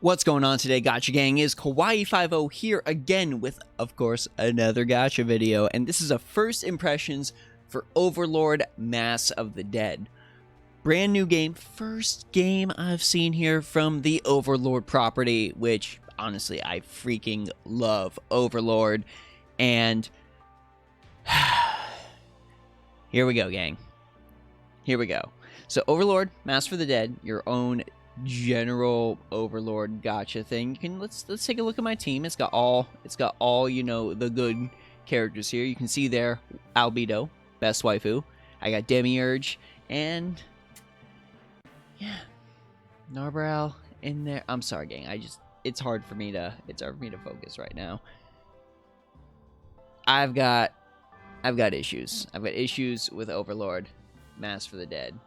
What's going on today, Gacha Gang? Is Kawaii50 here again with, of course, another Gacha video, and this is a first impressions for Overlord Mass of the Dead. Brand new game, first game I've seen here from the Overlord property, which, honestly, I freaking love Overlord, and here we go, gang. Here we go. So, Overlord, Mass for the Dead, your own general Overlord Gacha thing. You can let's take a look at my team. It's got all you know, the good characters here. You can see there Albedo, best waifu. I got Demiurge and yeah, Narbral in there. I'm sorry, gang. It's hard for me to focus right now. I've got issues. I've got issues with Overlord Mass for the Dead.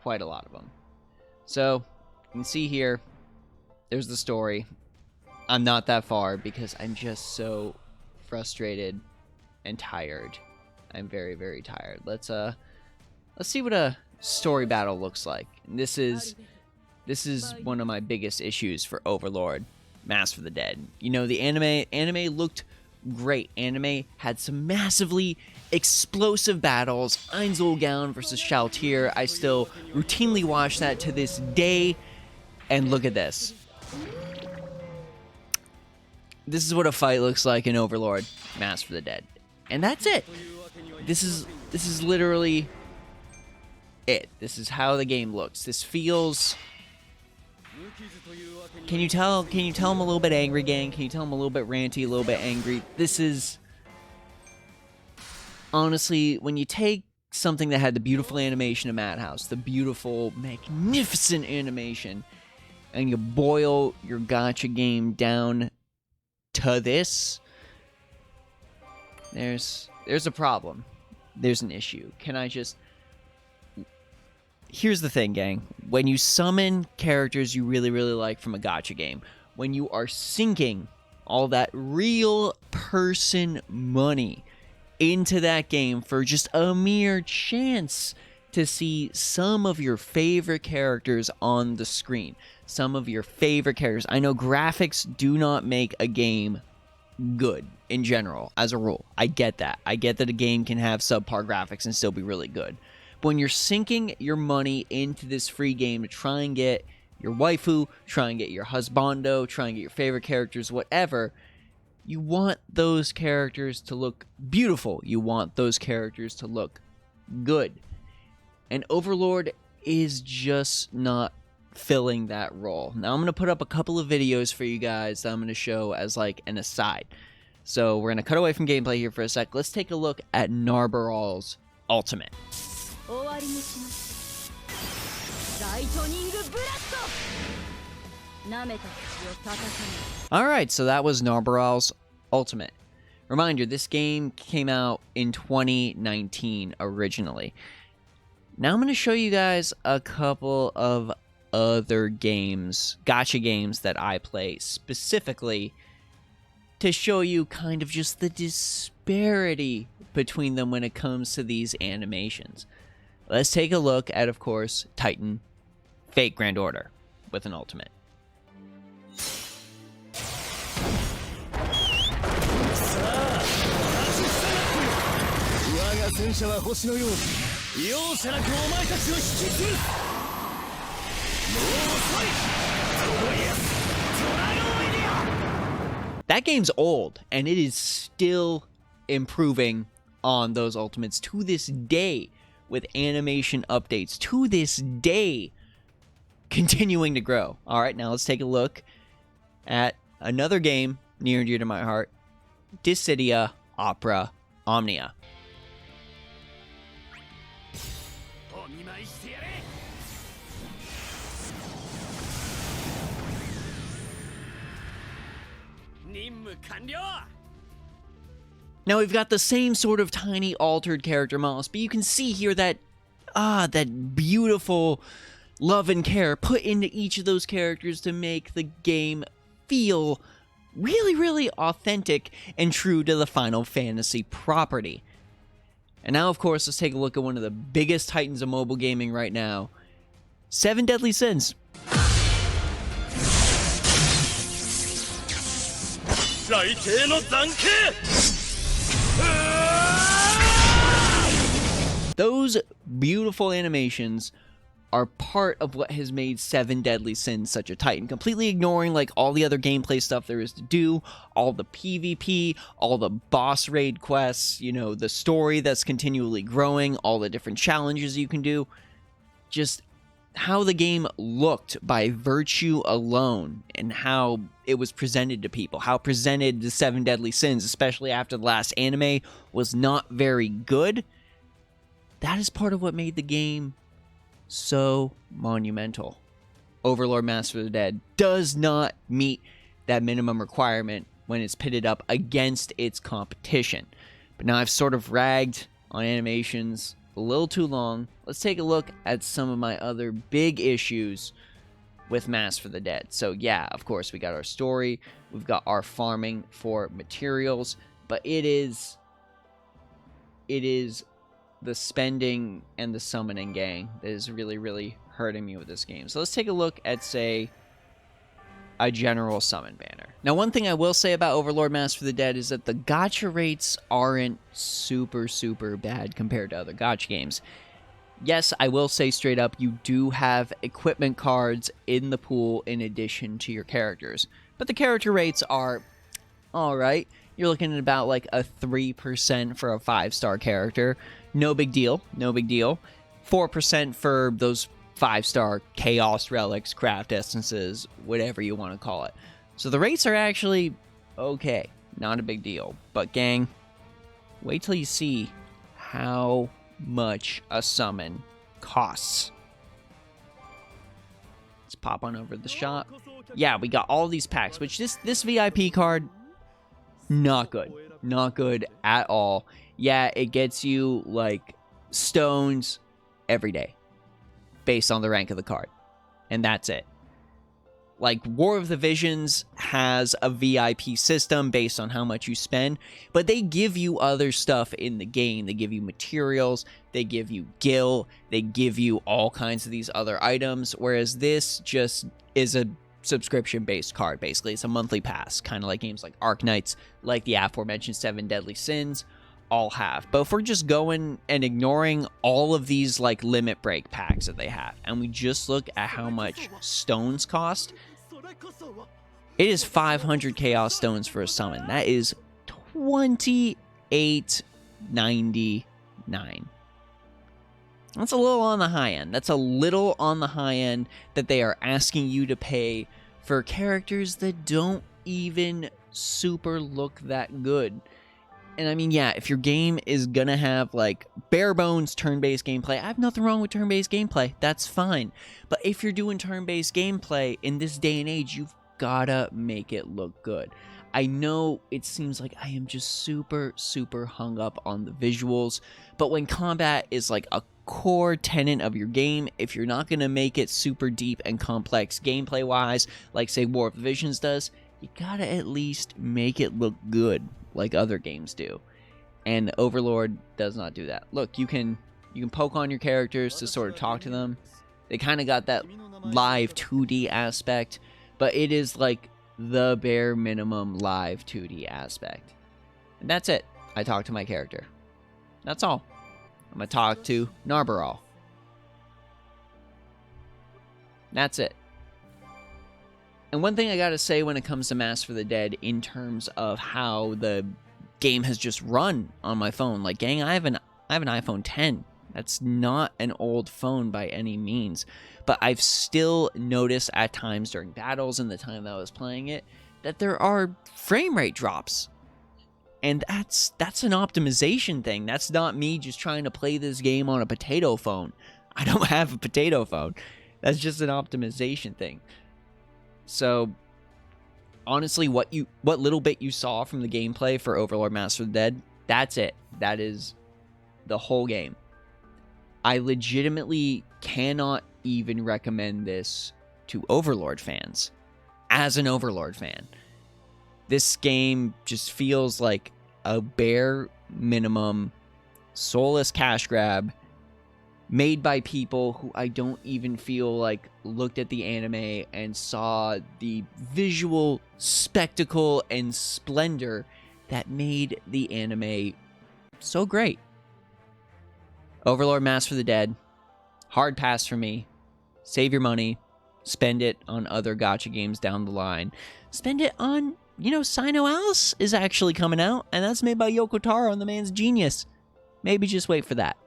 Quite a lot of them. So, you can see here, there's the story. I'm not that far because I'm just so frustrated and tired. I'm very, very tired. Let's see what a story battle looks like. And this is one of my biggest issues for Overlord Mass for the Dead. You know, the anime looked great. Anime had some massively explosive battles. Einzelgaun versus Shaltir. I still routinely watch that to this day. And look at this. This is what a fight looks like in Overlord Mass for the Dead. And that's it. This is literally it. This is how the game looks. This feels... Can you tell I'm a little bit angry, gang? Can you tell I'm a little bit ranty, a little bit angry? This is... Honestly, when you take something that had the beautiful animation of Madhouse, the beautiful, magnificent animation, and you boil your gacha game down to this, there's a problem. There's an issue. Here's the thing, gang. When you summon characters you really, really like from a gacha game, when you are sinking all that real person money into that game for just a mere chance to see some of your favorite characters on the screen. Some of your favorite characters. I know graphics do not make a game good in general, as a rule. I get that. I get that a game can have subpar graphics and still be really good. But when you're sinking your money into this free game to try and get your waifu, try and get your husbando, try and get your favorite characters, whatever, you want those characters to look beautiful. You want those characters to look good. And Overlord is just not filling that role. Now I'm going to put up a couple of videos for you guys that I'm going to show as like an aside. So we're going to cut away from gameplay here for a sec. Let's take a look at Narbaral's ultimate. Alright, so that was Narbaral's ultimate. Reminder, this game came out in 2019 originally. Now I'm going to show you guys a couple of other games, gacha games that I play specifically to show you kind of just the disparity between them when it comes to these animations. Let's take a look at, of course, Titan Fate Grand Order with an ultimate. That game's old, and it is still improving on those ultimates to this day with animation updates. To this day, continuing to grow. Alright, now let's take a look at another game near and dear to my heart, Dissidia Opera Omnia. Now we've got the same sort of tiny altered character models, but you can see here that that beautiful love and care put into each of those characters to make the game feel really, really authentic and true to the Final Fantasy property. And now, of course, let's take a look at one of the biggest titans of mobile gaming right now, 7 Deadly Sins. Those beautiful animations are part of what has made Seven Deadly Sins such a titan, completely ignoring like all the other gameplay stuff there is to do, all the PvP, all the boss raid quests, you know, the story that's continually growing, all the different challenges you can do. Just how the game looked by virtue alone and how it was presented to people, how presented the Seven Deadly Sins, especially after the last anime, was not very good. That is part of what made the game so monumental. Overlord Master of the Dead does not meet that minimum requirement when it's pitted up against its competition. But now I've sort of ragged on animations a little too long. Let's take a look at some of my other big issues with Master of the Dead. So yeah, of course, we got our story, we've got our farming for materials, but it is the spending and the summoning gang that is really, really hurting me with this game. So let's take a look at, say, a general summon banner. Now, one thing I will say about Overlord Master of the Dead is that the gacha rates aren't super, super bad compared to other gacha games. Yes, I will say straight up, you do have equipment cards in the pool in addition to your characters. But the character rates are alright. You're looking at about like a 3% for a 5-star character. No big deal. No big deal. 4% for those 5-star chaos relics, craft essences, whatever you want to call it. So the rates are actually okay. Not a big deal. But gang, wait till you see how much a summon costs. Let's pop on over to the shop. Yeah, we got all these packs, which this VIP card, not good. Not good at all. Yeah, it gets you, like, stones every day based on the rank of the card. And that's it. Like, War of the Visions has a VIP system based on how much you spend, but they give you other stuff in the game. They give you materials, they give you gil, they give you all kinds of these other items, whereas this just is a subscription-based card, basically. It's a monthly pass, kind of like games like Arknights, like the aforementioned Seven Deadly Sins, all have. But if we're just going and ignoring all of these like limit break packs that they have, and we just look at how much stones cost, it is 500 chaos stones for a summon. That is $28.99. That's a little on the high end. That's a little on the high end that they are asking you to pay for characters that don't even super look that good. And I mean, yeah, if your game is gonna have like bare bones turn-based gameplay, I have nothing wrong with turn-based gameplay. That's fine. But if you're doing turn-based gameplay in this day and age, you've gotta make it look good. I know it seems like I am just super, super hung up on the visuals, but when combat is like a core tenet of your game, if you're not gonna make it super deep and complex gameplay-wise, like say War of the Visions does, you gotta at least make it look good like other games do. And Overlord does not do that. Look, you can poke on your characters to sort of talk to them. They kind of got that live 2D aspect, but it is like the bare minimum live 2D aspect. And that's it. I talk to my character. That's all. I'm going to talk to Narbaral. That's it. And one thing I gotta say when it comes to Master of the Dead in terms of how the game has just run on my phone, like gang, I have an iPhone 10. That's not an old phone by any means, but I've still noticed at times during battles and the time that I was playing it that there are frame rate drops. And that's an optimization thing. That's not me just trying to play this game on a potato phone. I don't have a potato phone. That's just an optimization thing. So, honestly, what little bit you saw from the gameplay for Overlord Master of the Dead, that's it. That is the whole game. I legitimately cannot even recommend this to Overlord fans. As an Overlord fan, this game just feels like a bare minimum soulless cash grab made by people who I don't even feel like looked at the anime and saw the visual spectacle and splendor that made the anime so great. Overlord Mask for the Dead, hard pass for me. Save your money, spend it on other gacha games down the line. Spend it on, Sino Alice is actually coming out, and that's made by Yoko Taro, and the man's genius. Maybe just wait for that.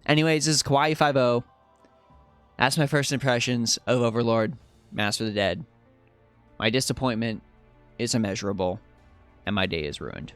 Anyways, this is Kawaii50. That's my first impressions of Overlord, Mask for the Dead. My disappointment is immeasurable, and my day is ruined.